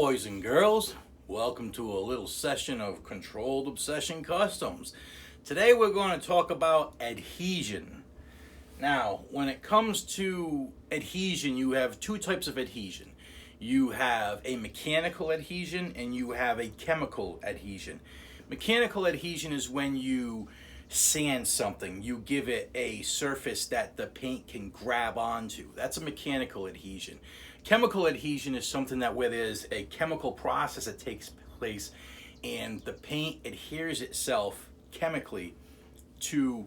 boys and girls, welcome to a little session of Controlled Obsession Customs. Today we're going to talk about adhesion. Now, when it comes to adhesion, you have two types of adhesion. You have a mechanical adhesion and you have a chemical adhesion. Mechanical adhesion is when you sand something, you give it a surface that the paint can grab onto. That's a mechanical adhesion. Chemical adhesion is something that where there's a chemical process that takes place and the paint adheres itself chemically to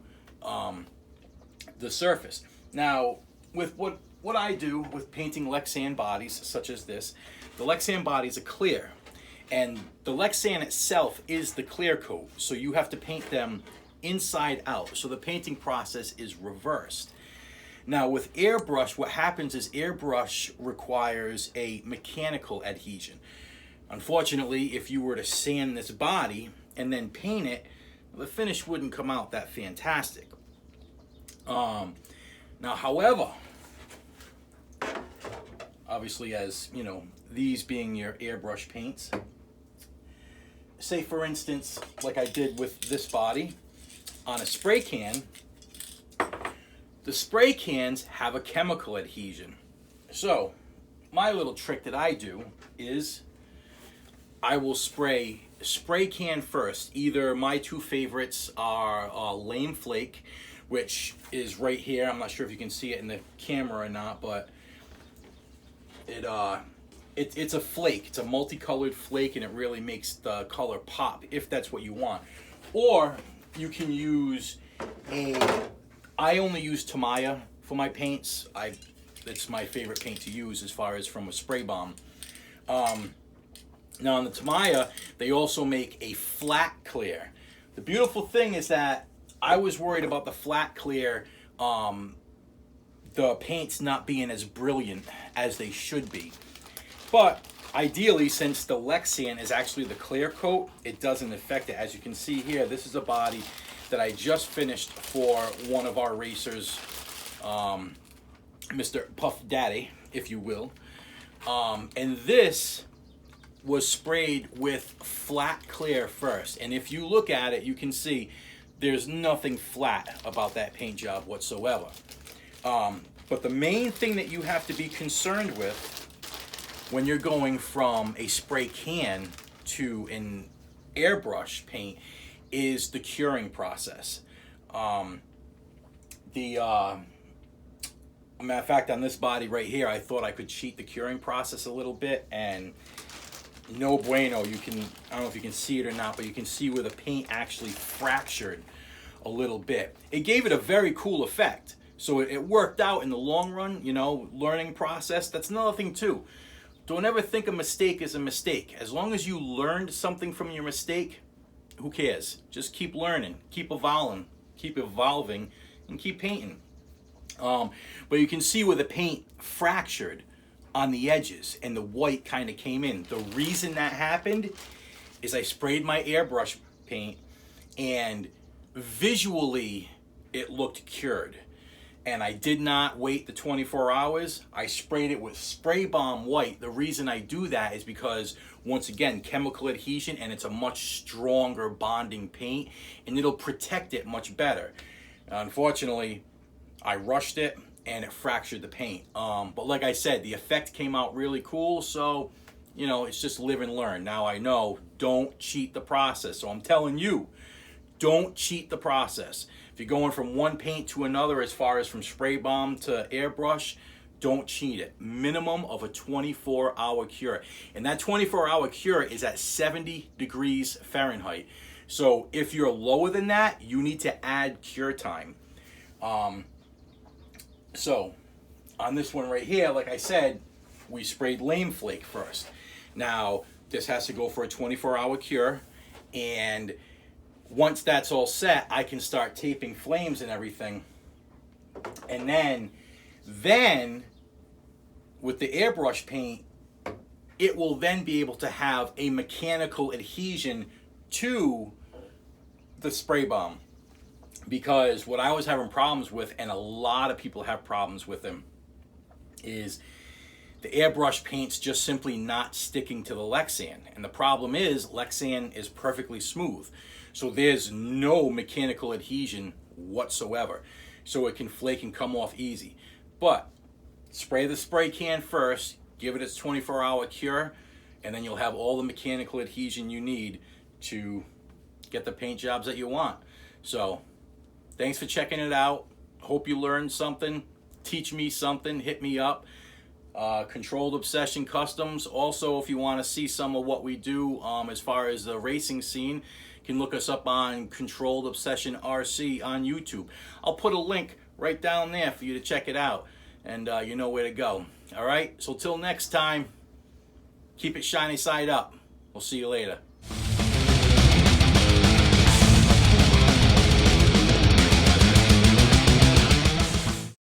the surface. Now, with what I do with painting lexan bodies such as this, the lexan bodies are clear, and the lexan itself is the clear coat, so you have to paint them inside out, so the painting process is reversed. Now with airbrush, what happens is airbrush requires a mechanical adhesion. Unfortunately, if you were to sand this body and then paint it, the finish wouldn't come out that fantastic. Now, however, obviously, as you know, these being your airbrush paints, say for instance, like I did with this body on a spray can, the spray cans have a chemical adhesion. So my little trick that I do is I will spray can first. Either my two favorites are Lame Flake, which is right here. I'm not sure if you can see it in the camera or not, but it's a flake. It's a multicolored flake, and it really makes the color pop if that's what you want. Or you can use I only use Tamiya for my paints. It's my favorite paint to use as far as from a spray bomb. Now on the Tamiya, they also make a flat clear. The beautiful thing is that I was worried about the flat clear, the paints not being as brilliant as they should be. But ideally, since the lexan is actually the clear coat, it doesn't affect it. As you can see here, this is a body that I just finished for one of our racers, Mr. Puff Daddy, if you will. And this was sprayed with flat clear first. And if you look at it, you can see there's nothing flat about that paint job whatsoever. But the main thing that you have to be concerned with when you're going from a spray can to an airbrush paint is the curing process. Matter of fact, on this body right here, I thought I could cheat the curing process a little bit, and no bueno. You can, I don't know if you can see it or not, but you can see where the paint actually fractured a little bit. It gave it a very cool effect. So it worked out in the long run, you know, learning process. That's another thing too. Don't ever think a mistake is a mistake. As long as you learned something from your mistake, who cares? Just keep learning, keep evolving, and keep painting. But you can see where the paint fractured on the edges and the white kind of came in. The reason that happened is I sprayed my airbrush paint and visually it looked cured. And I did not wait the 24 hours. I sprayed it with spray bomb white. The reason I do that is because, once again, chemical adhesion, and it's a much stronger bonding paint, and it'll protect it much better. Unfortunately, I rushed it and it fractured the paint. But like I said, the effect came out really cool, so, you know, it's just live and learn. Now I know, don't cheat the process. So I'm telling you, don't cheat the process. If you're going from one paint to another, as far as from spray bomb to airbrush, don't cheat it. Minimum of a 24-hour cure. And that 24-hour cure is at 70 degrees Fahrenheit. So if you're lower than that, you need to add cure time. So on this one right here, like I said, we sprayed Lame Flake first. Now, this has to go for a 24-hour cure, and once that's all set, I can start taping flames and everything. And then with the airbrush paint, it will then be able to have a mechanical adhesion to the spray bomb. Because what I was having problems with, and a lot of people have problems with them, is the airbrush paint's just simply not sticking to the lexan. And the problem is lexan is perfectly smooth. So there's no mechanical adhesion whatsoever. So it can flake and come off easy. But spray the spray can first, give it its 24-hour cure, and then you'll have all the mechanical adhesion you need to get the paint jobs that you want. So thanks for checking it out. Hope you learned something. Teach me something. Hit me up. Controlled Obsession Customs. Also, if you want to see some of what we do as far as the racing scene, you can look us up on Controlled Obsession RC on YouTube. I'll put a link right down there for you to check it out, and you know where to go. All right, so till next time, keep it shiny side up. We'll see you later.